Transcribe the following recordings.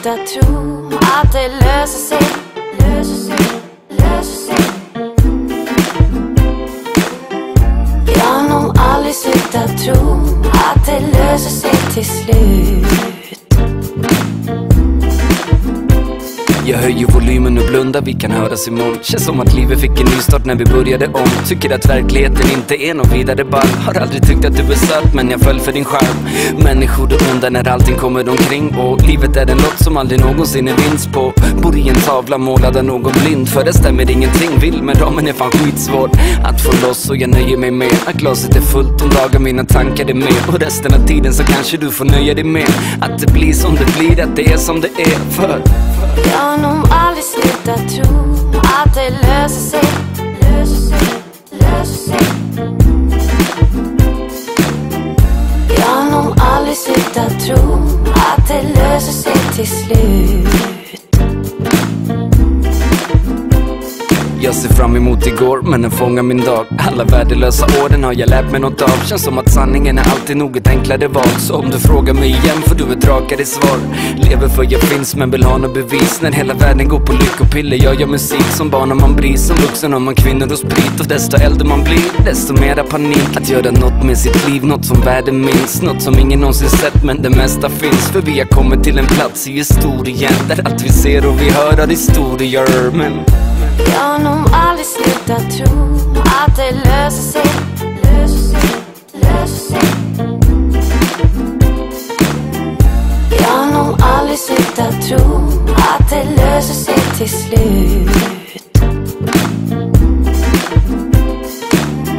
sluta tro att det löser sig. Jag har nog aldrig slutat tro att det löser sig till slut. Jag höjer volymen och blundar, vi kan höras imorgon. Känns som att livet fick en ny start när vi började om. Tycker att verkligheten inte är någon vidare ball. Har aldrig tyckt att du är söt, men jag föll för din charm. Människor då undrar när allting kommer omkring. Och livet är en lott som aldrig någonsin är vinst på. Bor i en tavla målad av någon blind. För det stämmer ingenting, vill men ramen är fan skitsvår att få loss, och jag nöjer mig med att glaset är fullt om dagar mina tankar är med. Och resten av tiden så kanske du får nöja dig med att det blir som det blir, att det är som det är. För jag har nog aldrig slutat tro att det löser sig. Jag har nog aldrig slutat tro att det löser sig till slut. jag ser fram emot igår, men den fångar min dag. Alla värdelösa åren har jag lärt mig något av. Känns som att sanningen är alltid nog ett enklare val. Så om du frågar mig igen får du ett rakare svar. Lever för jag finns men vill ha något bevis. När hela världen går på lyckopiller gör jag musik. Som barn har man bris, som vuxen har man kvinnor och sprit. Och desto äldre man blir, desto mera panik. Att göra något med sitt liv, något som världen minns. Något som ingen någonsin sett men det mesta finns. För vi har kommit till en plats i historien där allt vi ser och vi hör är historier. Men jag har nog aldrig slutat tro att det löser sig. Jag har nog aldrig slutat tro att det löser sig till slut.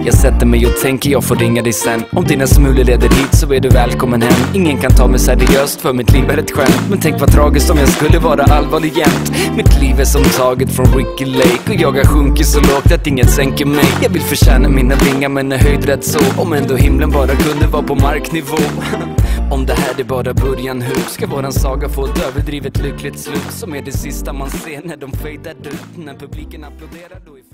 jag sätter mig och tänker jag får ringa dig sen. Om dina smulor leder hit så är du välkommen hem. Ingen kan ta mig seriöst för mitt liv är ett skämt. Men tänk vad tragiskt om jag skulle vara allvarlig jämt. Mitt liv är som taget från Ricky Lake. Och jag har sjunkit så lågt att inget sänker mig. Jag vill förtjäna mina vingar men är höjd rätt så. Om ändå himlen bara kunde vara på marknivå. Om det här är bara början, hur ska våran saga få ett överdrivet lyckligt slut? Som är det sista man ser när de fejdar ut. När publiken applåderar då